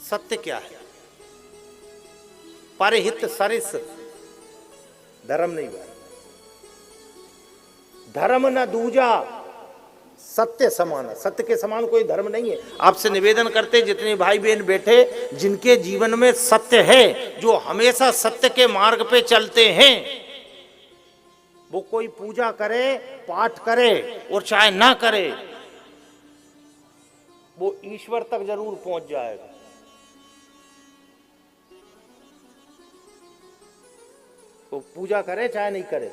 सत्य क्या है? परहित सरिस धर्म नहीं भाई, धर्म न दूजा सत्य समान। सत्य के समान कोई धर्म नहीं है। आपसे निवेदन करते जितने भाई बहन बैठे जिनके जीवन में सत्य है, जो हमेशा सत्य के मार्ग पे चलते हैं, वो कोई पूजा करे, पाठ करे और चाहे ना करे, वो ईश्वर तक जरूर पहुंच जाएगा। वो पूजा करे चाहे नहीं करे,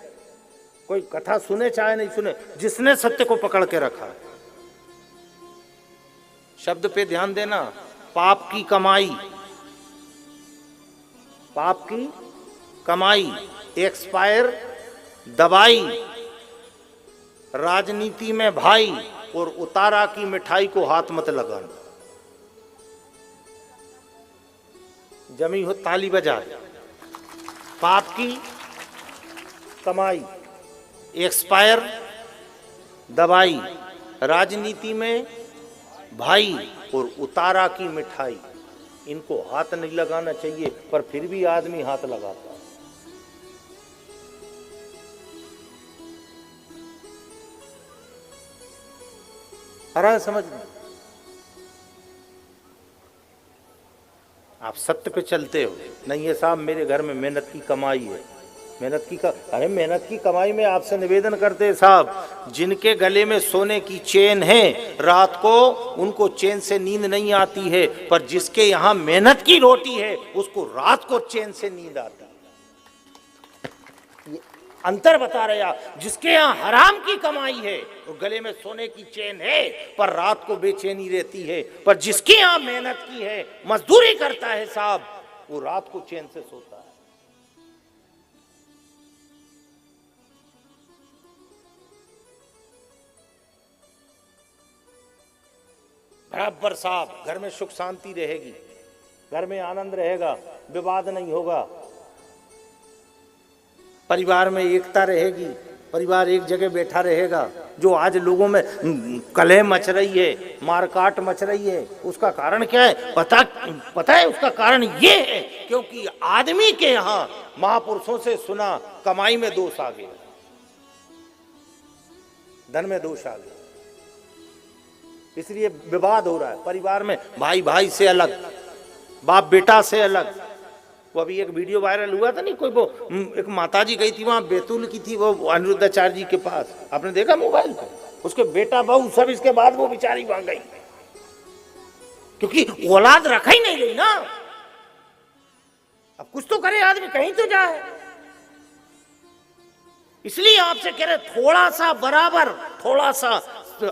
कोई कथा सुने चाहे नहीं सुने, जिसने सत्य को पकड़ के रखा है। शब्द पे ध्यान देना, पाप की कमाई, पाप की कमाई, एक्सपायर दवाई, राजनीति में भाई और उतारा की मिठाई को हाथ मत लगाना। जमी हो ताली बजा। पाप की कमाई, एक्सपायर दवाई, राजनीति में भाई और उतारा की मिठाई, इनको हाथ नहीं लगाना चाहिए, पर फिर भी आदमी हाथ लगाता है। हरा समझ में? आप सत्य पे चलते हो, नहीं है साहब मेरे घर में मेहनत की कमाई है, मेहनत की अरे मेहनत की कमाई में आपसे निवेदन करते हैं साहब, जिनके गले में सोने की चेन है, रात को उनको चैन से नींद नहीं आती है, पर जिसके यहाँ मेहनत की रोटी है उसको रात को चैन से नींद आता है। ये अंतर बता रहे आप। जिसके यहाँ हराम की कमाई है और गले में सोने की चेन है, पर रात को बेचैनी रहती है, पर जिसके यहाँ मेहनत की है, मजदूरी करता है साहब, वो रात को चैन से सोता है। बराबर साहब, घर में सुख शांति रहेगी, घर में आनंद रहेगा, विवाद नहीं होगा, परिवार में एकता रहेगी, परिवार एक जगह बैठा रहेगा। जो आज लोगों में कलह मच रही है, मारकाट मच रही है, उसका कारण क्या है? पता है उसका कारण ये है क्योंकि आदमी के यहाँ महापुरुषों से सुना कमाई में दोष आ गया, धन में दोष आ गया, इसलिए विवाद हो रहा है। परिवार में भाई भाई से अलग, बाप बेटा से अलग। वो अभी एक वीडियो वायरल हुआ था नहीं, कोई वो एक माताजी गई थी वहां बैतूल की थी, वो अनिरुद्धाचार्य जी के पास, आपने देखा मोबाइल पर? उसके बेटा बहू सब, इसके बाद वो बेचारी वहां गई क्योंकि औलाद रखा ही नहीं गई ना। अब कुछ तो करे आदमी, कहीं तो जाए। इसलिए आपसे कह रहे थोड़ा सा बराबर, थोड़ा सा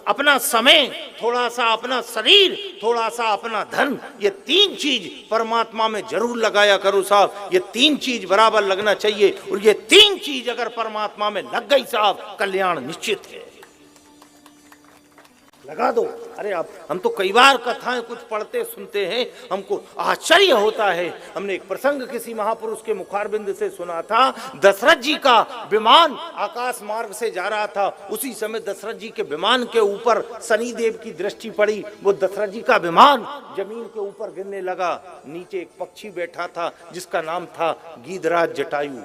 अपना समय, थोड़ा सा अपना शरीर, थोड़ा सा अपना धन, ये तीन चीज परमात्मा में जरूर लगाया करो साहब। ये तीन चीज बराबर लगना चाहिए, और ये तीन चीज अगर परमात्मा में लग गई साहब, कल्याण निश्चित है। लगा दो। अरे आप, हम तो कई बार कथाएं कुछ पढ़ते सुनते हैं, हमको आश्चर्य होता है। हमने एक प्रसंग किसी महापुरुष के मुखारबिंद से सुना था। दशरथ जी का विमान आकाश मार्ग से जा रहा था, उसी समय दशरथ जी के विमान के ऊपर शनिदेव की दृष्टि पड़ी। वो दशरथ जी का विमान जमीन के ऊपर गिरने लगा। नीचे एक पक्षी बैठा था जिसका नाम था गीधराज जटायु।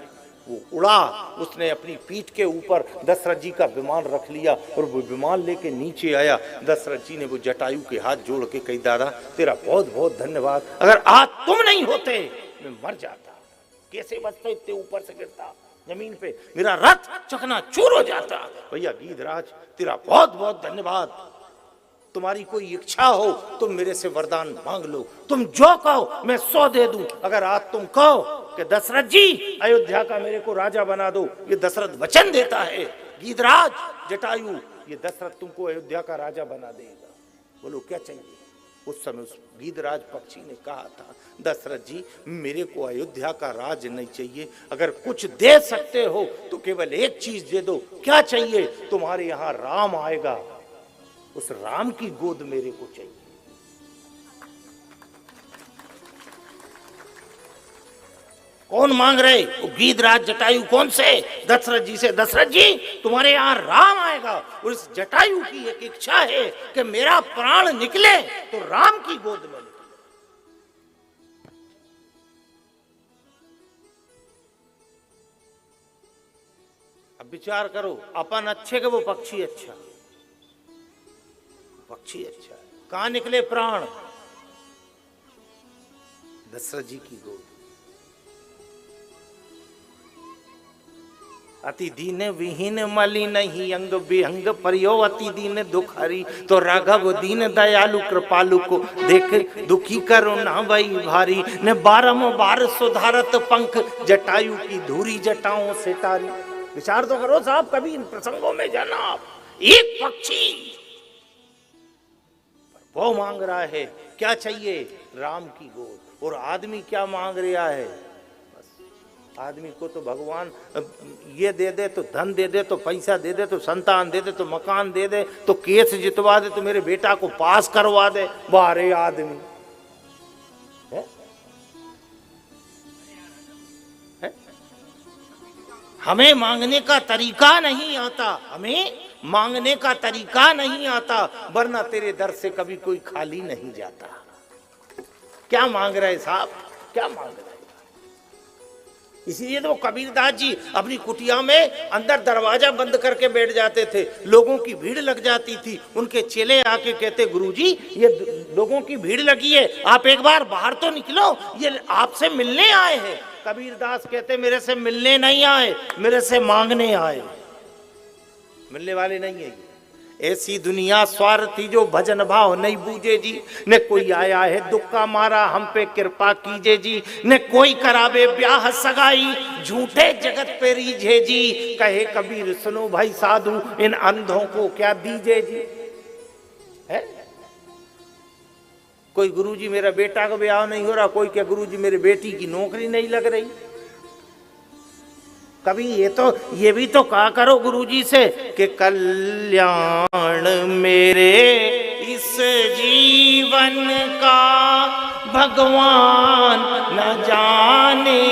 वो उड़ा, उसने अपनी पीठ के ऊपर दशरथ जी का विमान रख लिया और वो विमान लेके नीचे आया। दशरथ जी ने वो जटायु के हाथ जोड़ के कही, दादा तेरा बहुत बहुत धन्यवाद, अगर आज तुम नहीं होते मैं मर जाता। कैसे बचते, इतने ऊपर से गिरता जमीन पे, मेरा रथ चकनाचूर हो जाता। भैया गीधराज तेरा बहुत बहुत धन्यवाद। तुम्हारी कोई इच्छा हो तुम मेरे से वरदान मांग लो, तुम जो कहो मैं 100 दे दूं। अगर आज तुम कहो कि दशरथ जी अयोध्या का मेरे को राजा बना दो, ये दशरथ वचन देता है, गीधराज जटायु ये दशरथ तुमको अयोध्या का राजा बना देगा। बोलो क्या चाहिए? उस समय उस गीधराज पक्षी ने कहा था, दशरथ जी मेरे को अयोध्या का राज नहीं चाहिए, अगर कुछ दे सकते हो तो केवल एक चीज दे दो। क्या चाहिए? तुम्हारे यहाँ राम आएगा, उस राम की गोद मेरे को चाहिए। कौन मांग रहे? वो गीधराज जटायु। कौन से? दशरथ जी से। दशरथ जी तुम्हारे यहाँ राम आएगा, और इस जटायु की एक इच्छा है कि मेरा प्राण निकले तो राम की गोद में निकले। विचार करो, अपन अच्छे के वो पक्षी अच्छा, पक्षी अच्छा है। कहां निकले प्राण? दशरथ जी की गोद। अति दीन विहीन मलिन ही अंग विहंग परियो अति दीन दुखारी, तो राघव दीन दयालु कृपालु को देख दुखी करो ना वही भारी, ने बारंबार सुधारत पंख जटायु की धूरी जटाओं से तारी। विचार तो करो साहब कभी इन प्रसंगों में जाना आप। एक पक्षी वो मांग रहा है, क्या चाहिए? राम की गोद। और आदमी क्या मांग रहा है? बस आदमी को तो भगवान ये दे दे, तो धन दे दे, तो पैसा दे दे, तो संतान दे दे, तो मकान दे दे, तो केस जितवा दे, तो मेरे बेटा को पास करवा दे। वारे आदमी है? है? हमें मांगने का तरीका नहीं आता, हमें मांगने का तरीका नहीं आता, वरना तेरे दर से कभी कोई खाली नहीं जाता। क्या मांग रहे साहब, क्या मांग रहे? इसीलिए तो कबीरदास जी अपनी कुटिया में अंदर दरवाजा बंद करके बैठ जाते थे, लोगों की भीड़ लग जाती थी। उनके चेले आके कहते, गुरुजी ये लोगों की भीड़ लगी है, आप एक बार बाहर तो निकलो, ये आपसे मिलने आए हैं। कबीरदास कहते, मेरे से मिलने नहीं आए, मेरे से मांगने आए। मिलने वाले नहीं है। ऐसी दुनिया स्वार्थी जो भजन भाव नहीं बूझे जी, न कोई आया है दुख का मारा हम पे कृपा कीजिए जी, न कोई करावे ब्याह सगाई झूठे जगत पे रीझे जी, कहे कबीर सुनो भाई साधु इन अंधों को क्या दीजे जी। है कोई गुरुजी मेरा बेटा का ब्याह नहीं हो रहा, कोई क्या गुरुजी मेरे बेटी की नौकरी नहीं लग रही। कभी ये भी तो कहा करो गुरुजी से कि कल्याण मेरे इस जीवन का भगवान न जाने